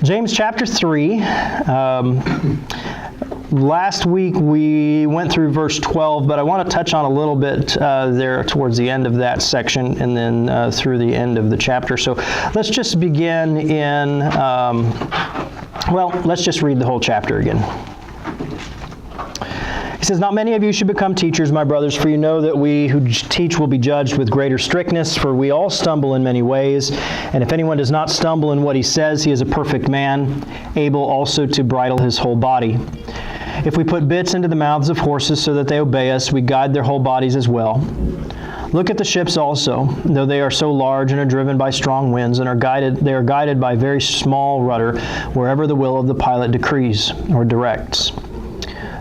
James chapter 3. Last week we went through verse 12, but I want to touch on a little bit there towards the end of that section and then through the end of the chapter. So let's just begin in, let's just read the whole chapter again. He says, "Not many of you should become teachers, my brothers, for you know that we who teach will be judged with greater strictness, for we all stumble in many ways. And if anyone does not stumble in what he says, he is a perfect man, able also to bridle his whole body. If we put bits into the mouths of horses so that they obey us, we guide their whole bodies as well. Look at the ships also, though they are so large and are driven by strong winds and they are guided by a very small rudder wherever the will of the pilot decrees or directs.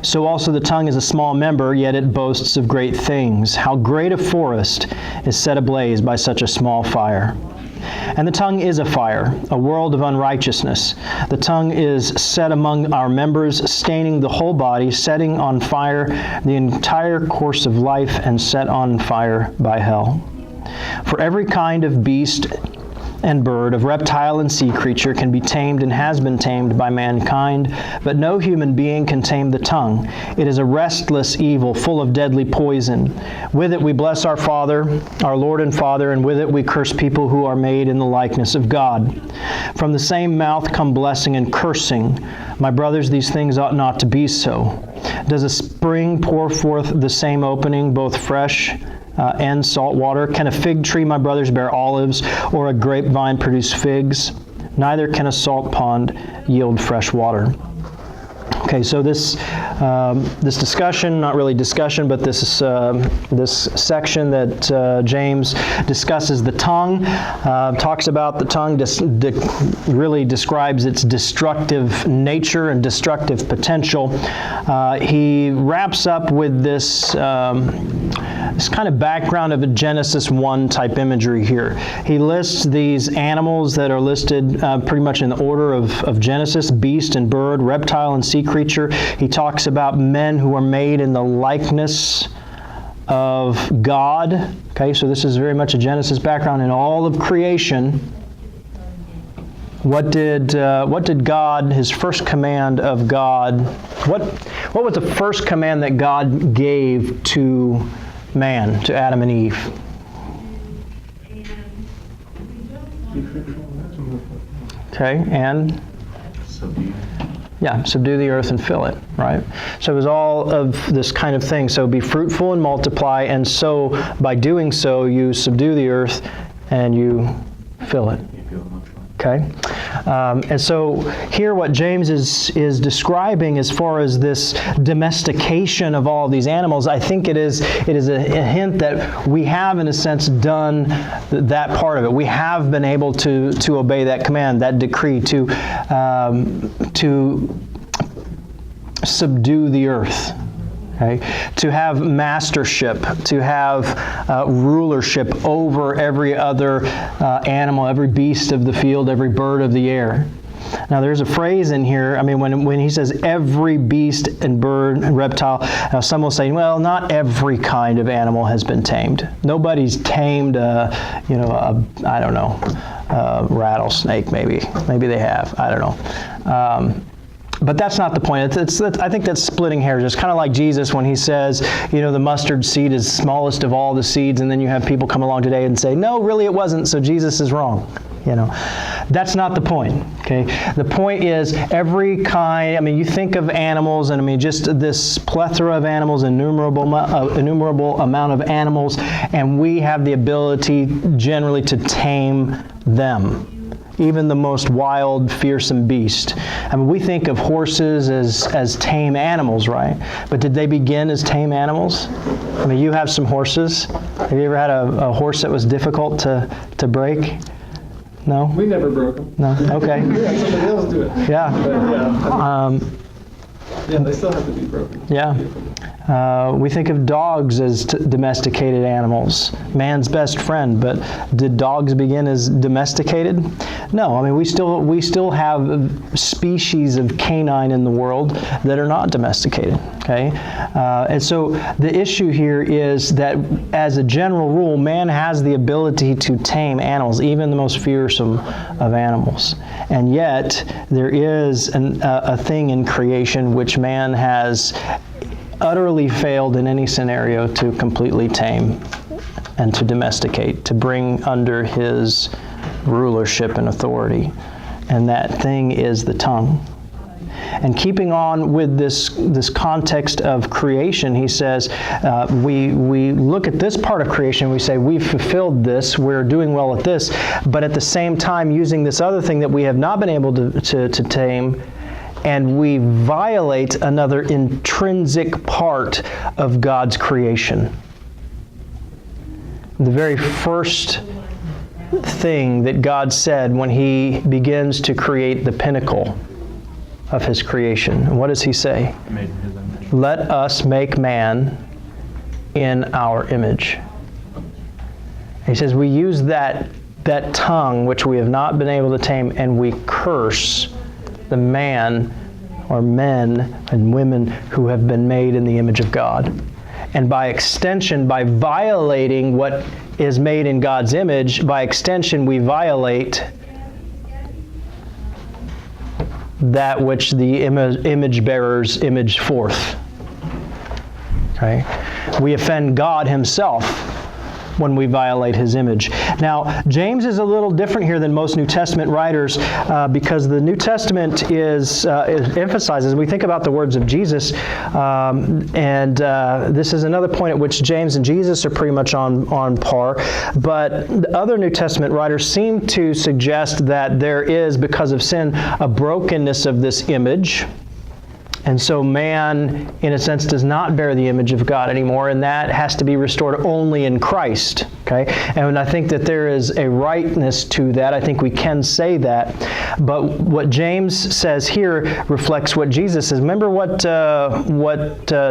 So also the tongue is a small member, yet it boasts of great things. How great a forest is set ablaze by such a small fire. And the tongue is a fire, a world of unrighteousness. The tongue is set among our members, staining the whole body, setting on fire the entire course of life, and set on fire by hell. For every kind of beast and bird, of reptile and sea creature can be tamed and has been tamed by mankind, but no human being can tame the tongue. It is a restless evil, full of deadly poison. With it we bless our Father, our Lord and Father, and with it we curse people who are made in the likeness of God. From the same mouth come blessing and cursing. My brothers, these things ought not to be so. Does a spring pour forth the same opening, both fresh and salt water? Can a fig tree, my brothers, bear olives, or a grapevine produce figs? Neither can a salt pond yield fresh water." Okay, so this discussion, not really discussion, but this section that James discusses the tongue, talks about the tongue, really describes its destructive nature and destructive potential. He wraps up with this kind of background of a Genesis 1 type imagery here. He lists these animals that are listed pretty much in the order of Genesis: beast and bird, reptile and sea creature. He talks about men who are made in the likeness of God. Okay, so this is very much a Genesis background in all of creation. What did God, his first command of God, what was the first command that God gave to man, to Adam and Eve? Okay, and? Subdue the earth and fill it, right? So it was all of this kind of thing. So be fruitful and multiply, and so by doing so, you subdue the earth and you fill it. Okay? And so here what James is describing as far as this domestication of all of these animals, I think it is a hint that we have, in a sense, done that part of it. We have been able to obey that command, that decree, to subdue the earth. Okay? To have mastership, to have rulership over every other animal, every beast of the field, every bird of the air. Now there's a phrase in here, I mean, when he says every beast and bird and reptile, now some will say, well, not every kind of animal has been tamed. Nobody's tamed a rattlesnake, maybe. Maybe they have, I don't know. But that's not the point. I think that's splitting hairs. It's kind of like Jesus when he says, the mustard seed is smallest of all the seeds, and then you have people come along today and say, no, really it wasn't, so Jesus is wrong. That's not the point, okay? The point is every kind, you think of animals, and just this plethora of animals, innumerable amount of animals, and we have the ability generally to tame them. Even the most wild, fearsome beast. We think of horses as tame animals, right? But did they begin as tame animals? You have some horses. Have you ever had a horse that was difficult to break? No? We never broke them. No? Okay. We had somebody else do it. Yeah. But, they still have to be broken. Yeah. We think of dogs as domesticated animals, man's best friend. But did dogs begin as domesticated? No. I mean, we still have species of canine in the world that are not domesticated. Okay, and so the issue here is that, as a general rule, man has the ability to tame animals, even the most fearsome of animals. And yet, there is a thing in creation which man has utterly failed in any scenario to completely tame and to domesticate, to bring under his rulership and authority. And that thing is the tongue. And keeping on with this context of creation, he says, we look at this part of creation, and we say, we've fulfilled this, we're doing well at this, but at the same time using this other thing that we have not been able to tame, and we violate another intrinsic part of God's creation. The very first thing that God said when He begins to create the pinnacle of His creation. What does He say? Made in His image. Let us make man in our image. He says we use that tongue which we have not been able to tame, and we curse the man or men and women who have been made in the image of God. And by extension, by violating what is made in God's image, by extension we violate that which the image bearers image forth. Okay? We offend God Himself when we violate His image. Now, James is a little different here than most New Testament writers because the New Testament emphasizes, we think about the words of Jesus, and this is another point at which James and Jesus are pretty much on par, but the other New Testament writers seem to suggest that there is, because of sin, a brokenness of this image. And so man, in a sense, does not bear the image of God anymore, and that has to be restored only in Christ. Okay? And I think that there is a rightness to that. I think we can say that. But what James says here reflects what Jesus says. Remember what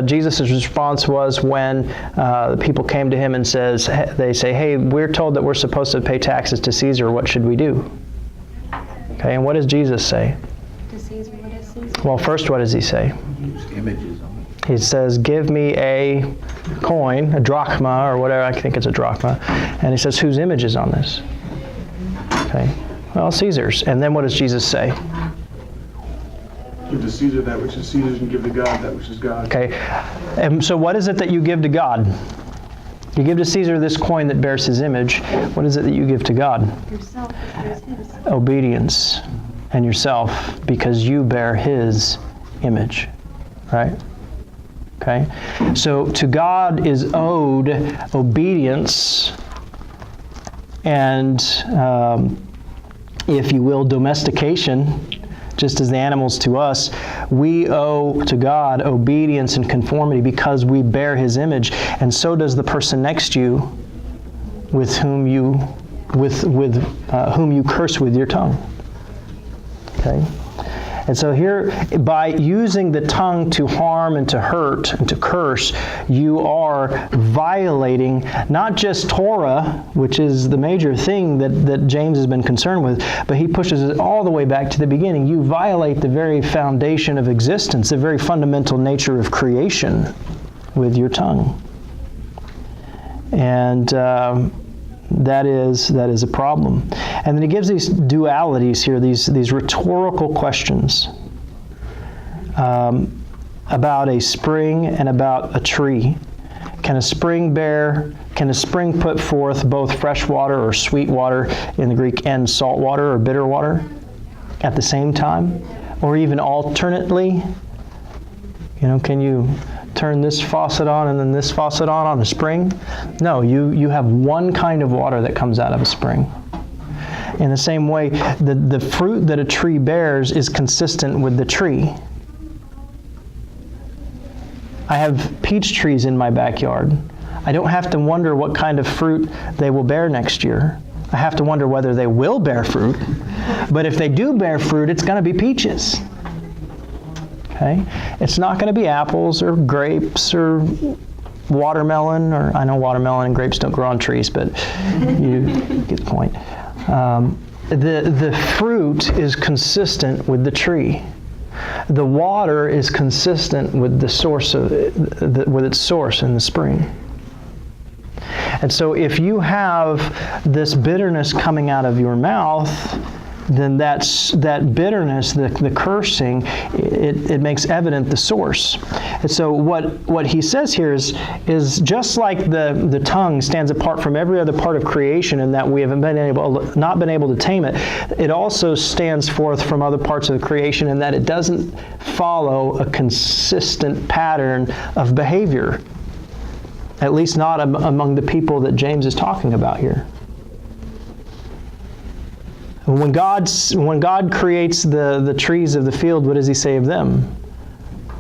Jesus' response was when the people came to Him and they say, hey, we're told that we're supposed to pay taxes to Caesar. What should we do? Okay, and what does Jesus say? Well, first, what does He say? Images on it. He says, give me a coin, a drachma, or whatever, I think it's a drachma. And He says, whose image is on this? Okay. Well, Caesar's. And then what does Jesus say? Give to Caesar that which is Caesar's, and give to God that which is God's. Okay. And so what is it that you give to God? You give to Caesar this coin that bears his image. What is it that you give to God? Yourself, bears His. Obedience. And yourself, because you bear His image, right? Okay? So to God is owed obedience and, if you will, domestication, just as the animals to us. We owe to God obedience and conformity because we bear His image, and so does the person next to you with whom you curse with your tongue. Okay? And so here, by using the tongue to harm and to hurt and to curse, you are violating not just Torah, which is the major thing that James has been concerned with, but he pushes it all the way back to the beginning. You violate the very foundation of existence, the very fundamental nature of creation with your tongue. And that is a problem. And then he gives these dualities here, these rhetorical questions about a spring and about a tree. Can a spring put forth both fresh water or sweet water in the Greek and salt water or bitter water at the same time? Or even alternately? Can you turn this faucet on and then this faucet on a spring? No, you have one kind of water that comes out of a spring. In the same way, the fruit that a tree bears is consistent with the tree. I have peach trees in my backyard. I don't have to wonder what kind of fruit they will bear next year. I have to wonder whether they will bear fruit. But if they do bear fruit, it's going to be peaches. Okay? It's not going to be apples or grapes or watermelon, or I know watermelon and grapes don't grow on trees, but you get the point. The fruit is consistent with the tree. The water is consistent with the source of with its source in the spring. And so if you have this bitterness coming out of your mouth, then that bitterness, the cursing, it makes evident the source. And so what he says here is just like the tongue stands apart from every other part of creation in that we haven't not been able to tame it, it also stands forth from other parts of the creation in that it doesn't follow a consistent pattern of behavior, at least not among the people that James is talking about here. When God creates the trees of the field, what does he say of them?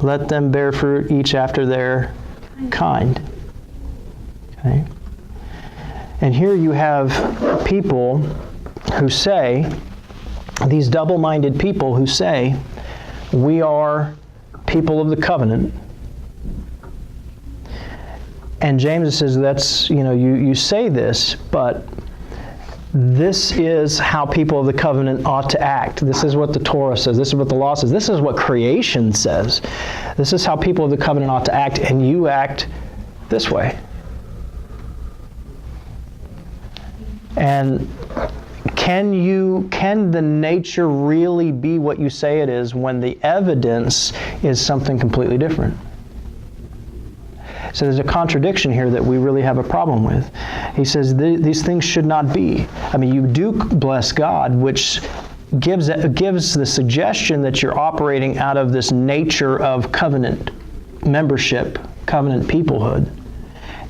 Let them bear fruit each after their kind. Okay? And here you have people who say, these double-minded people who say, we are people of the covenant. And James says, that's, you say this, but this is how people of the covenant ought to act. This is what the Torah says. This is what the law says. This is what creation says. This is how people of the covenant ought to act, and you act this way. And can the nature really be what you say it is when the evidence is something completely different? So there's a contradiction here that we really have a problem with. He says these things should not be. I mean, you do bless God, which gives the suggestion that you're operating out of this nature of covenant membership, covenant peoplehood.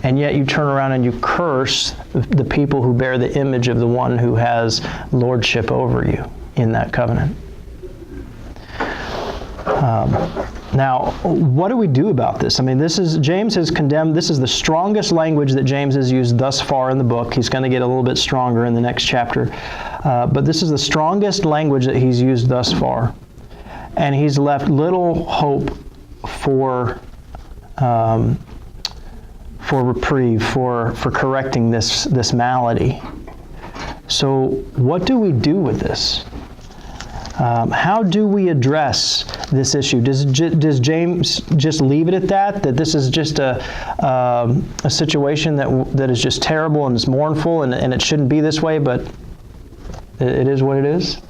And yet you turn around and you curse the people who bear the image of the one who has lordship over you in that covenant. Now, what do we do about this? I mean, James has condemned, this is the strongest language that James has used thus far in the book. He's going to get a little bit stronger in the next chapter. But this is the strongest language that he's used thus far. And he's left little hope for reprieve, for correcting this malady. So what do we do with this? How do we address this issue? Does James just leave it at that this is just a situation that is just terrible and it's mournful and it shouldn't be this way, but it is what it is?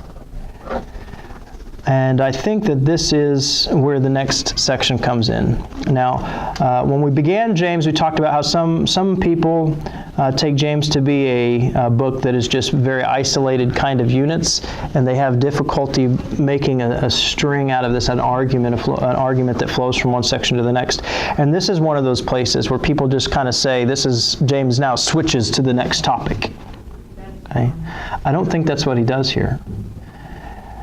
And I think that this is where the next section comes in. Now, when we began James, we talked about how some people take James to be a book that is just very isolated kind of units, and they have difficulty making a string out of this, an argument that flows from one section to the next. And this is one of those places where people just kind of say, James now switches to the next topic. Okay? I don't think that's what he does here.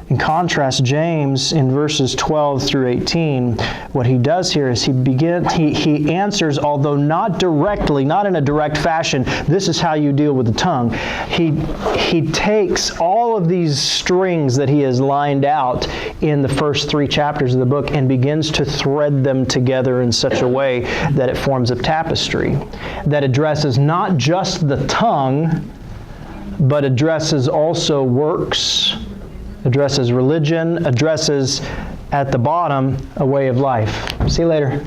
In contrast, James, in verses 12 through 18, what he does here is he answers, although not directly, not in a direct fashion, this is how you deal with the tongue. He takes all of these strings that he has lined out in the first 3 chapters of the book and begins to thread them together in such a way that it forms a tapestry that addresses not just the tongue, but addresses also works, addresses religion, addresses, at the bottom, a way of life. See you later.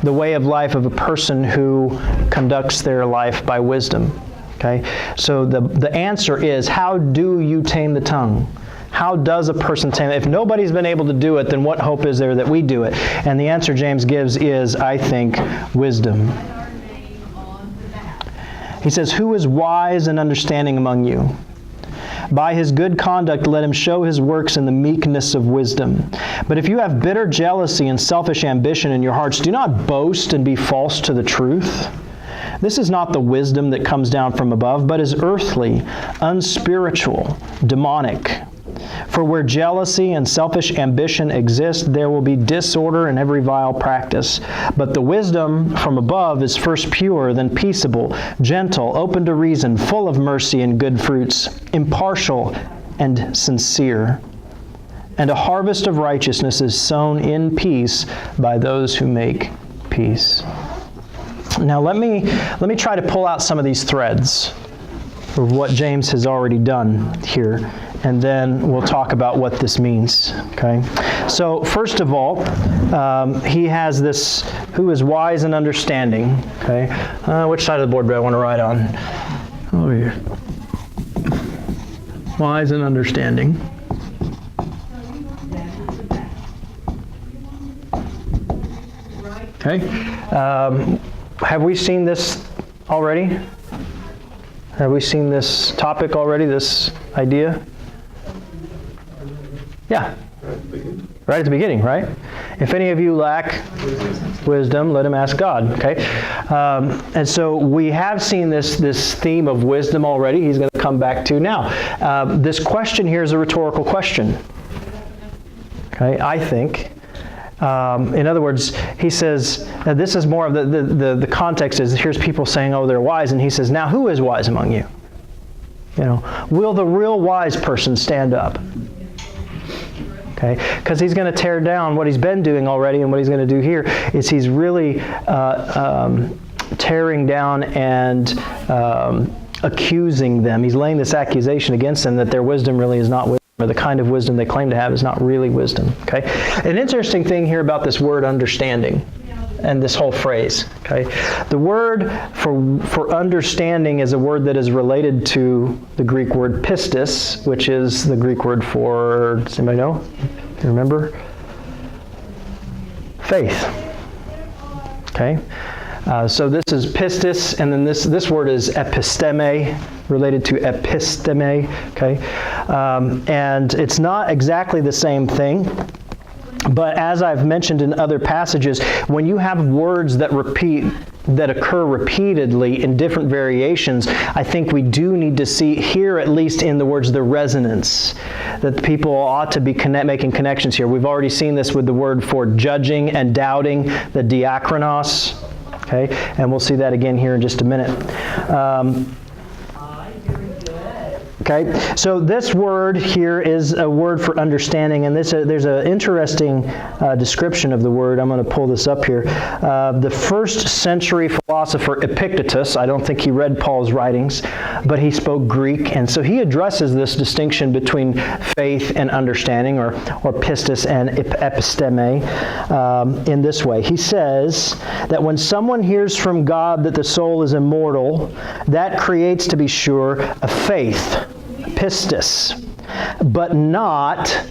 The way of life of a person who conducts their life by wisdom. Okay? So the answer is, how do you tame the tongue? How does a person tame it? If nobody's been able to do it, then what hope is there that we do it? And the answer James gives is, I think, wisdom. He says, who is wise and understanding among you? By his good conduct, let him show his works in the meekness of wisdom. But if you have bitter jealousy and selfish ambition in your hearts, do not boast and be false to the truth. This is not the wisdom that comes down from above, but is earthly, unspiritual, demonic. For where jealousy and selfish ambition exist, there will be disorder and every vile practice. But the wisdom from above is first pure, then peaceable, gentle, open to reason, full of mercy and good fruits, impartial and sincere. and a harvest of righteousness is sown in peace by those who make peace. Now let me try to pull out some of these threads of what James has already done here, and then we'll talk about what this means. Okay. So first of all, he has this, who is wise and understanding. Okay. Which side of the board do I want to write on? Over here. Wise and understanding. Okay. Have we seen this already? Have we seen this topic already, this idea? Yeah. Right at the beginning, right? If any of you lack wisdom, let him ask God. Okay. And so we have seen this theme of wisdom already. He's going to come back to now. This question here is a rhetorical question. Okay, I think. In other words, he says, this is more of the context is, here's people saying, oh, they're wise, and he says, now who is wise among you? You know, will the real wise person stand up? Okay, because he's going to tear down what he's been doing already, and what he's going to do here is he's really tearing down and accusing them. He's laying this accusation against them that their wisdom really is not wisdom, or the kind of wisdom they claim to have is not really wisdom. Okay, an interesting thing here about this word understanding and this whole phrase. Okay, the word for understanding is a word that is related to the Greek word pistis, which is the Greek word for, does anybody know? You remember? Faith. Okay. So this is pistis, and then this word is episteme, related to episteme, okay? And it's not exactly the same thing, but as I've mentioned in other passages, when you have words that occur repeatedly in different variations, I think we do need to see here, at least in the words, the resonance, that people ought to be making connections here. We've already seen this with the word for judging and doubting, the diakhronos. Okay, and we'll see that again here in just a minute. Okay, so this word here is a word for understanding, and there's an interesting description of the word. I'm going to pull this up here. The first century philosopher Epictetus, I don't think he read Paul's writings, but he spoke Greek, and so he addresses this distinction between faith and understanding, or pistis and episteme, in this way. He says that when someone hears from God that the soul is immortal, that creates, to be sure, a faith, pistis, but not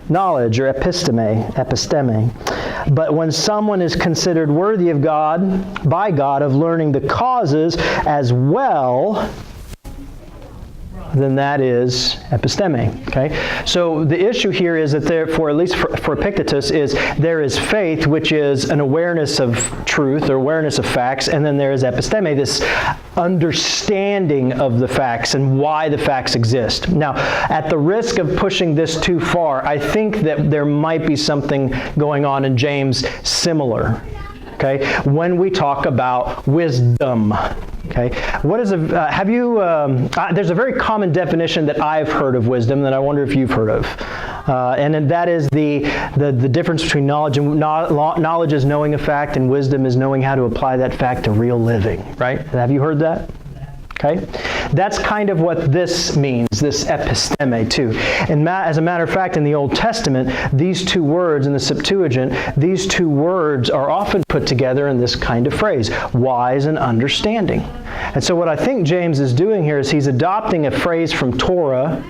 knowledge, or episteme. But when someone is considered worthy of God, by God, of learning the causes as well, then that is episteme. Okay, so the issue here is that at least for Epictetus, is there is faith, which is an awareness of truth or awareness of facts, and then there is episteme, this understanding of the facts and why the facts exist. Now, at the risk of pushing this too far, I think that there might be something going on in James similar. Okay, when we talk about wisdom. Okay, what is there's a very common definition that I've heard of wisdom that I wonder if you've heard of, and that is the difference between knowledge and knowledge is knowing a fact, and wisdom is knowing how to apply that fact to real living. Right? Have you heard that? Okay, that's kind of what this means, this episteme too. And as a matter of fact, in the Old Testament, these two words in the Septuagint, these two words are often put together in this kind of phrase, wise and understanding. And so what I think James is doing here is he's adopting a phrase from Torah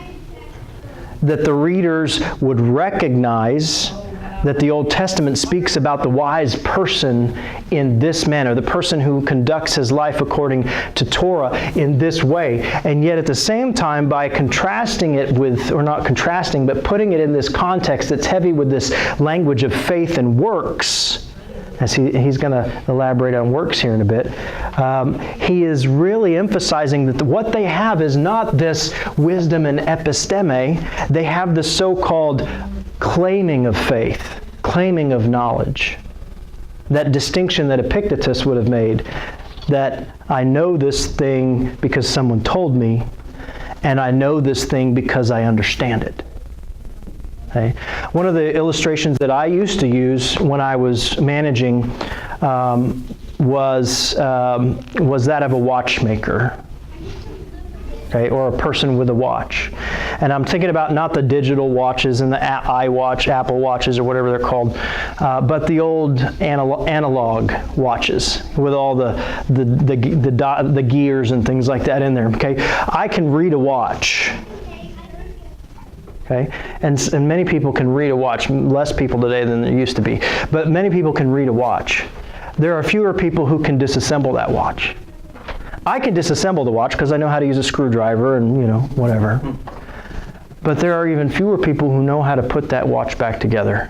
that the readers would recognize, that the Old Testament speaks about the wise person in this manner, the person who conducts his life according to Torah in this way. And yet at the same time, by contrasting it with, or not contrasting, but putting it in this context that's heavy with this language of faith and works, as he's going to elaborate on works here in a bit, he is really emphasizing that what they have is not this wisdom and episteme. They have the so-called claiming of faith, claiming of knowledge. That distinction that Epictetus would have made, that I know this thing because someone told me, and I know this thing because I understand it. Okay? One of the illustrations that I used to use when I was managing was that of a watchmaker. Okay, or a person with a watch. And I'm thinking about not the digital watches and the iWatch, Apple watches, or whatever they're called, but the old analog watches with all the gears and things like that in there. Okay, I can read a watch. Okay, and many people can read a watch. Less people today than there used to be, but many people can read a watch. There are fewer people who can disassemble that watch. I can disassemble the watch because I know how to use a screwdriver and, whatever. But there are even fewer people who know how to put that watch back together.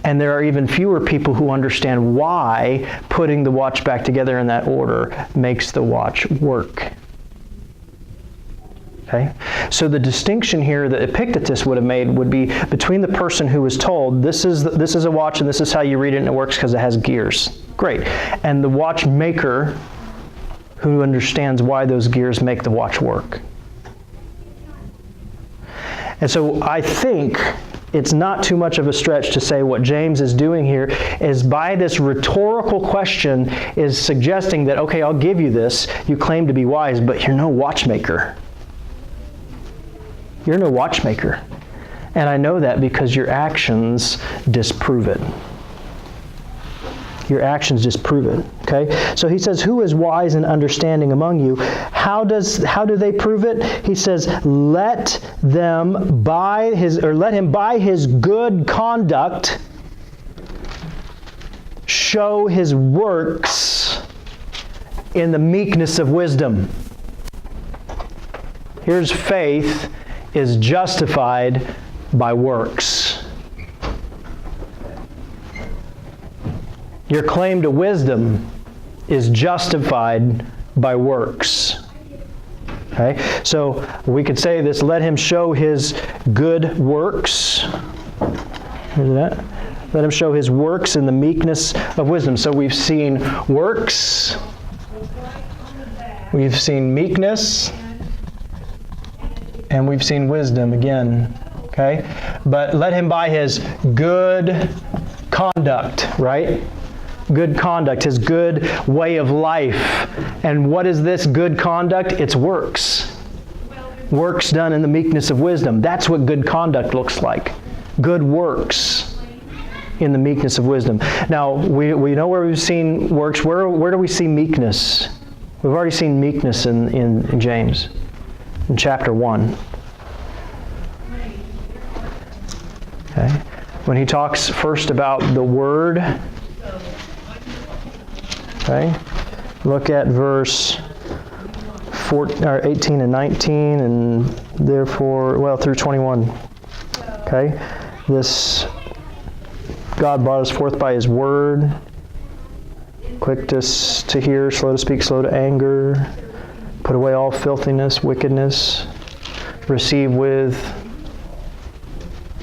And there are even fewer people who understand why putting the watch back together in that order makes the watch work. Okay? So the distinction here that Epictetus would have made would be between the person who was told, this is a watch and this is how you read it and it works because it has gears. Great. And the watchmaker who understands why those gears make the watch work. And so I think it's not too much of a stretch to say what James is doing here is by this rhetorical question is suggesting that, okay, I'll give you this. You claim to be wise, but you're no watchmaker. You're no watchmaker. And I know that because your actions disprove it. Your actions disprove it. Okay? So he says, who is wise and understanding among you? How do they prove it? He says, let him by his good conduct show his works in the meekness of wisdom. Here's faith is justified by works. Your claim to wisdom is justified by works. Okay? So we could say this, let him show his good works. Here's that. Let him show his works in the meekness of wisdom. So we've seen works, we've seen meekness, and we've seen wisdom again. Okay? But let him by his good conduct, right? Good conduct, his good way of life. And what is this good conduct? It's works. Works done in the meekness of wisdom. That's what good conduct looks like. Good works in the meekness of wisdom. Now, we know where we've seen works. Where do we see meekness? We've already seen meekness in James, in chapter 1. Okay. When he talks first about the Word. Okay. Look at verse 18 and 19, and therefore, through 21. Okay. This God brought us forth by His Word, quick to hear, slow to speak, slow to anger, put away all filthiness, wickedness, receive with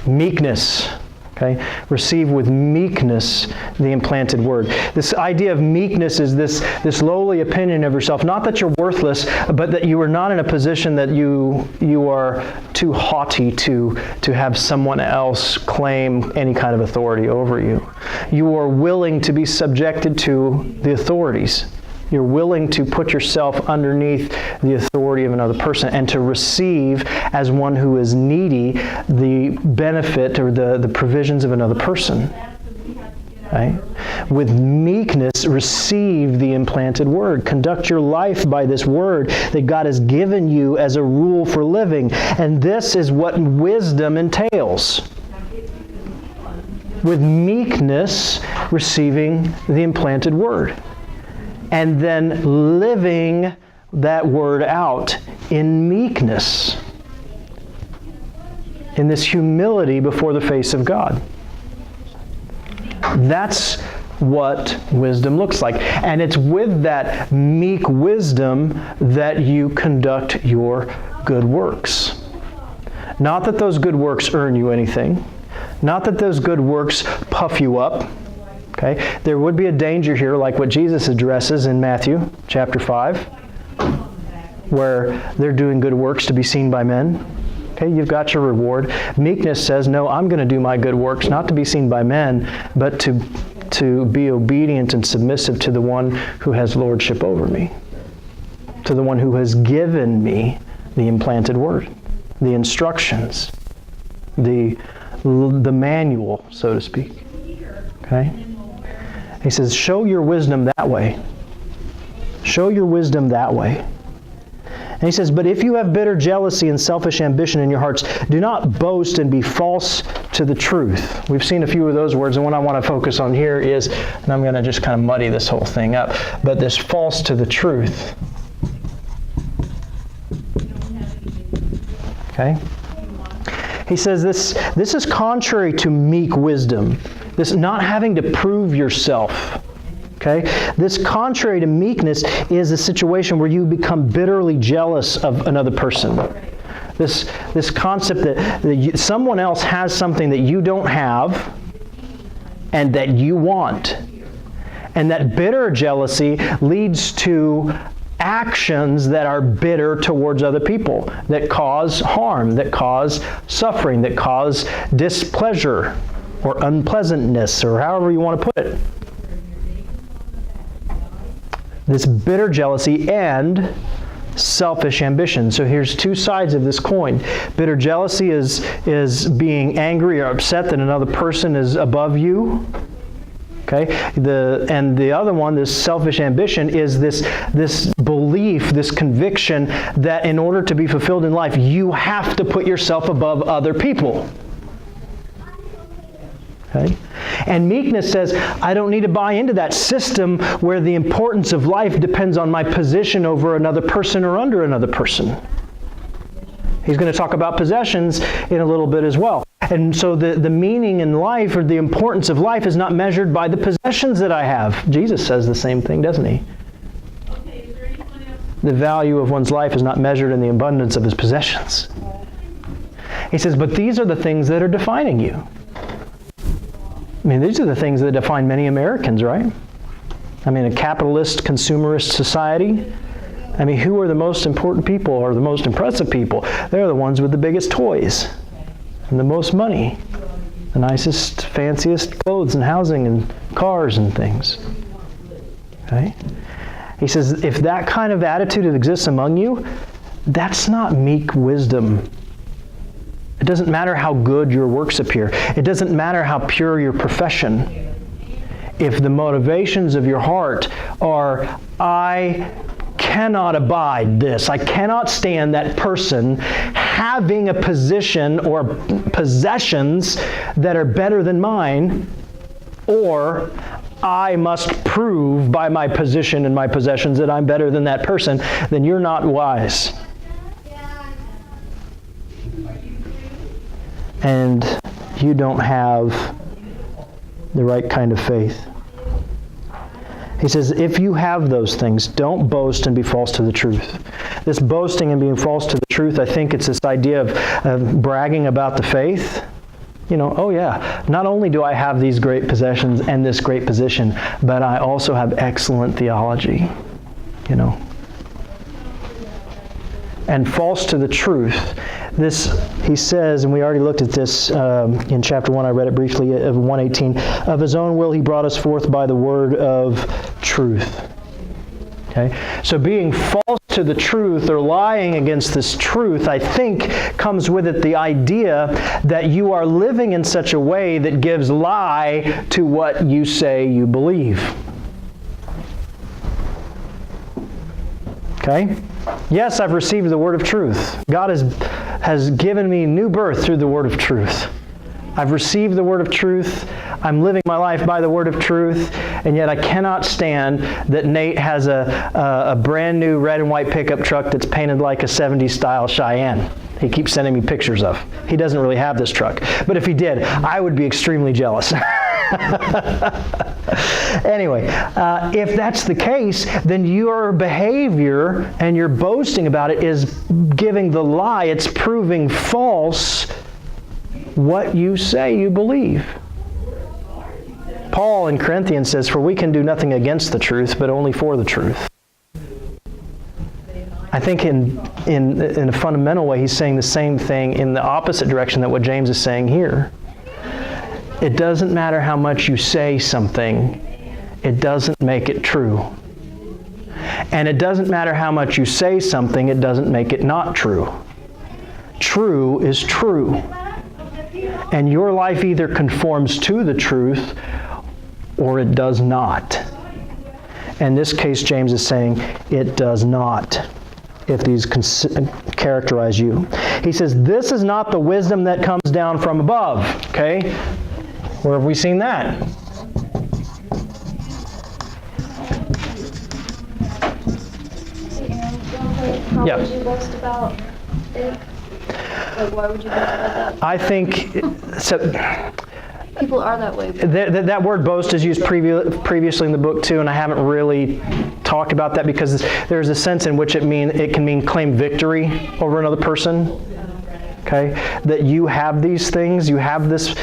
meekness. Okay? Receive with meekness the implanted word. This idea of meekness is this lowly opinion of yourself. Not that you're worthless, but that you are not in a position that you are too haughty to have someone else claim any kind of authority over you. You are willing to be subjected to the authorities. You're willing to put yourself underneath the authority of another person and to receive, as one who is needy, the benefit or the provisions of another person. Right? With meekness, receive the implanted word. Conduct your life by this word that God has given you as a rule for living. And this is what wisdom entails. With meekness, receiving the implanted word. And then living that word out in meekness, in this humility before the face of God. That's what wisdom looks like. And it's with that meek wisdom that you conduct your good works. Not that those good works earn you anything. Not that those good works puff you up. Okay? There would be a danger here, like what Jesus addresses in Matthew chapter 5, where they're doing good works to be seen by men. Okay? Okay, you've got your reward. Meekness says, no, I'm going to do my good works, not to be seen by men, but to be obedient and submissive to the one who has lordship over me, to the one who has given me the implanted word, the instructions, the manual, so to speak. Okay? He says, show your wisdom that way. Show your wisdom that way. And he says, but if you have bitter jealousy and selfish ambition in your hearts, do not boast and be false to the truth. We've seen a few of those words, and what I want to focus on here is, and I'm going to just kind of muddy this whole thing up, but this false to the truth. Okay? He says this is contrary to meek wisdom. This not having to prove yourself. Okay? This contrary to meekness is a situation where you become bitterly jealous of another person. This concept that someone else has something that you don't have and that you want. And that bitter jealousy leads to actions that are bitter towards other people, that cause harm, that cause suffering, that cause displeasure or unpleasantness, or however you want to put it. This bitter jealousy and selfish ambition. So here's two sides of this coin. Bitter jealousy is being angry or upset that another person is above you. Okay? And the other one, this selfish ambition, is this belief, this conviction that in order to be fulfilled in life, you have to put yourself above other people. Okay? And meekness says, I don't need to buy into that system where the importance of life depends on my position over another person or under another person. He's going to talk about possessions in a little bit as well. And so the meaning in life, or the importance of life, is not measured by the possessions that I have. Jesus says the same thing, doesn't he? The value of one's life is not measured in the abundance of his possessions. He says, but these are the things that are defining you. I mean, these are the things that define many Americans, right? I mean, a capitalist, consumerist society. I mean, who are the most important people or the most impressive people? They're the ones with the biggest toys and the most money, the nicest, fanciest clothes and housing and cars and things. Okay? He says, if that kind of attitude exists among you, that's not meek wisdom. It doesn't matter how good your works appear. It doesn't matter how pure your profession. If the motivations of your heart are, I cannot abide this. I cannot stand that person having a position or possessions that are better than mine, or I must prove by my position and my possessions that I'm better than that person, then you're not wise. And you don't have the right kind of faith. He says, if you have those things, don't boast and be false to the truth. This boasting and being false to the truth, I think it's this idea of bragging about the faith. You know, oh yeah, not only do I have these great possessions and this great position, but I also have excellent theology. You know. And false to the truth. This, he says, and we already looked at this in chapter 1, I read it briefly, of 1:18, of his own will he brought us forth by the word of truth. Okay? So being false to the truth or lying against this truth, I think, comes with it the idea that you are living in such a way that gives lie to what you say you believe. Okay? Yes, I've received the word of truth. God has given me new birth through the word of truth. I've received the word of truth. I'm living my life by the word of truth. And yet I cannot stand that Nate has a brand new red and white pickup truck that's painted like a 70s style Cheyenne. He keeps sending me pictures of. He doesn't really have this truck. But if he did, I would be extremely jealous. Anyway, if that's the case, then your behavior and your boasting about it is giving the lie. It's proving false what you say you believe. Paul in Corinthians says, for we can do nothing against the truth, but only for the truth. I think in a fundamental way, he's saying the same thing in the opposite direction that what James is saying here. It doesn't matter how much you say something, it doesn't make it true. And it doesn't matter how much you say something, it doesn't make it not true. True is true. And your life either conforms to the truth or it does not. In this case, James is saying it does not, if these characterize you. He says, this is not the wisdom that comes down from above. Okay? Where have we seen that? How Yeah. would you boast about it? Like, why would you boast about that? I think so. People are that way. That word boast is used previously in the book too, and I haven't really talked about that because there's a sense in which it can mean claim victory over another person. Okay, that you have these things, you have this,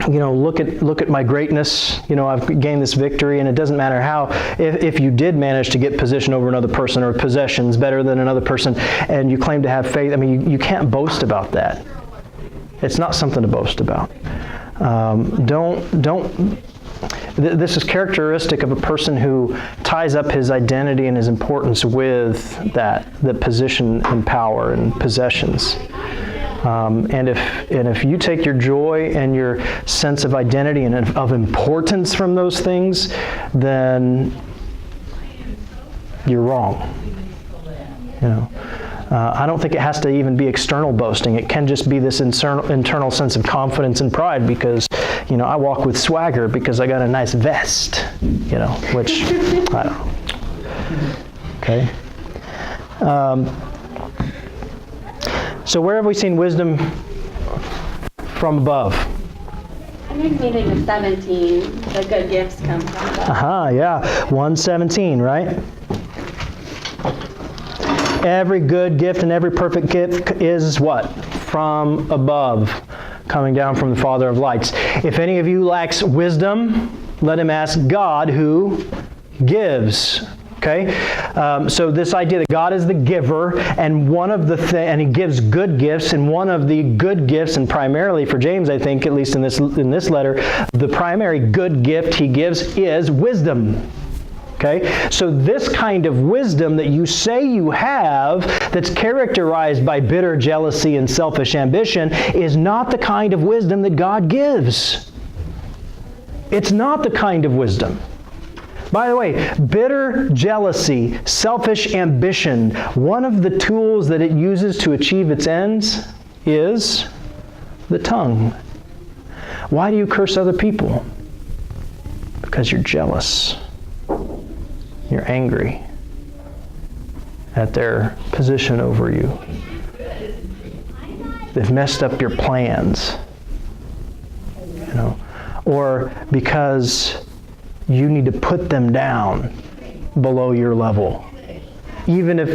look at my greatness. I've gained this victory, and it doesn't matter how. If you did manage to get position over another person or possessions better than another person, and you claim to have faith, I mean, you can't boast about that. It's not something to boast about. This is characteristic of a person who ties up his identity and his importance with the position and power and possessions. And if you take your joy and your sense of identity and of importance from those things, then you're wrong. I don't think it has to even be external boasting. It can just be this internal sense of confidence and pride because, I walk with swagger because I got a nice vest, which, I don't know. Okay? So where have we seen wisdom from above? I'm reading the 17, the good gifts come from above. Yeah. 1:17, right? Every good gift and every perfect gift is what? From above, coming down from the Father of lights. If any of you lacks wisdom, let him ask God who gives. Okay? So this idea that God is the giver, and and He gives good gifts, and one of the good gifts, and primarily for James, I think, at least in this letter, the primary good gift He gives is wisdom. Okay? So this kind of wisdom that you say you have, that's characterized by bitter jealousy and selfish ambition, is not the kind of wisdom that God gives. It's not the kind of wisdom. By the way, bitter jealousy, selfish ambition, one of the tools that it uses to achieve its ends is the tongue. Why do you curse other people? Because you're jealous. You're angry at their position over you. They've messed up your plans. Or because you need to put them down below your level. Even if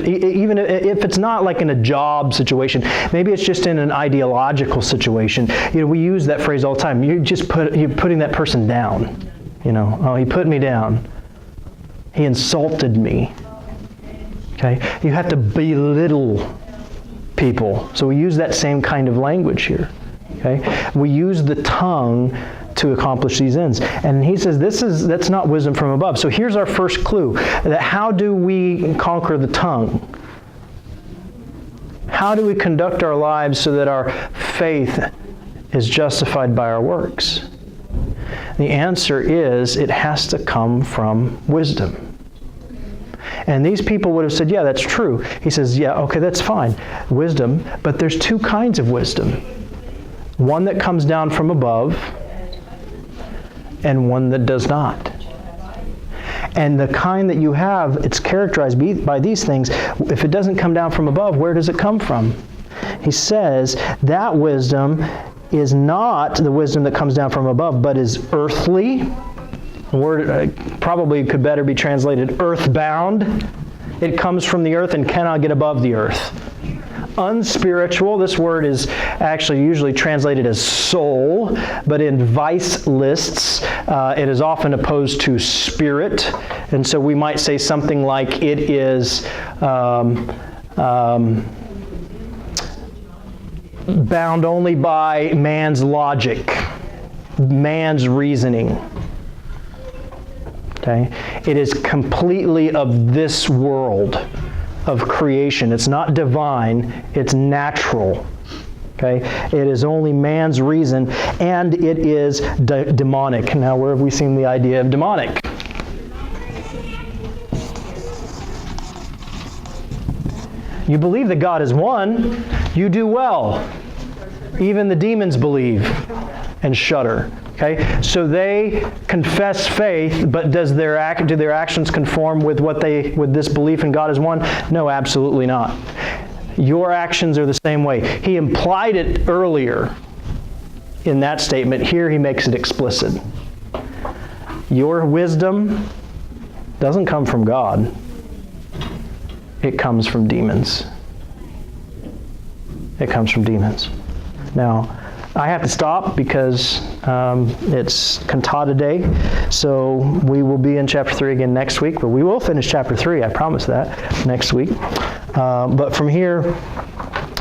it's not like in a job situation, maybe it's just in an ideological situation. We use that phrase all the time. You're putting that person down. Oh, he put me down. He insulted me. Okay? You have to belittle people. So we use that same kind of language here. Okay? We use the tongue to accomplish these ends. And he says that's not wisdom from above. So here's our first clue. That how do we conquer the tongue? How do we conduct our lives so that our faith is justified by our works? The answer is it has to come from wisdom. And these people would have said, yeah, that's true. He says, yeah, okay, that's fine. Wisdom, but there's two kinds of wisdom. One that comes down from above, and one that does not. And the kind that you have, it's characterized by these things. If it doesn't come down from above, where does it come from? He says that wisdom is not the wisdom that comes down from above, but is earthly. The word probably could better be translated earthbound. It comes from the earth and cannot get above the earth. unspiritual. This word is actually usually translated as soul, but in vice lists, it is often opposed to spirit. And so we might say something like it is bound only by man's logic, man's reasoning. Okay? It is completely of this world of creation. It's not divine, it's natural. Okay? It is only man's reason, and it is demonic. Now, where have we seen the idea of demonic? You believe that God is one, you do well. Even the demons believe and shudder. Okay? So they confess faith, but do their actions conform with with this belief in God as one? No, absolutely not. Your actions are the same way. He implied it earlier in that statement. Here he makes it explicit. Your wisdom doesn't come from God. It comes from demons. It comes from demons. Now, I have to stop because it's cantata day, so we will be in chapter 3 again next week, but we will finish chapter 3, I promise that, next week. But from here,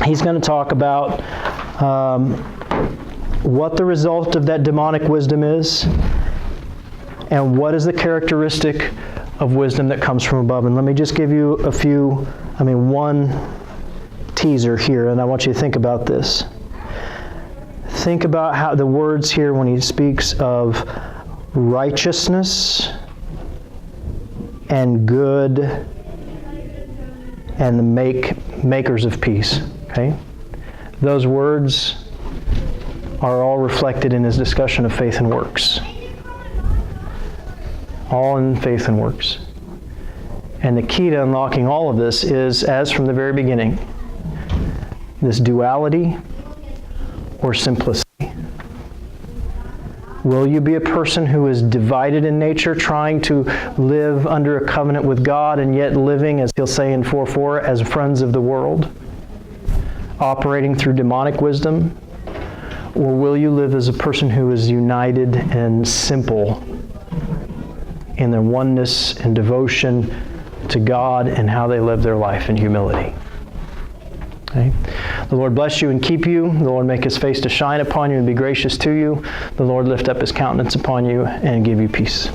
he's going to talk about what the result of that demonic wisdom is, and what is the characteristic of wisdom that comes from above. And let me just give you one teaser here, and I want you to think about this. Think about how the words here when he speaks of righteousness and good and the makers of peace. Okay? Those words are all reflected in his discussion of faith and works. All in faith and works. And the key to unlocking all of this is, as from the very beginning, this duality or simplicity. Will you be a person who is divided in nature, trying to live under a covenant with God and yet living, as he'll say in 4:4, as friends of the world, operating through demonic wisdom? Or will you live as a person who is united and simple in their oneness and devotion to God and how they live their life in humility? Okay. The Lord bless you and keep you. The Lord make his face to shine upon you and be gracious to you. The Lord lift up his countenance upon you and give you peace.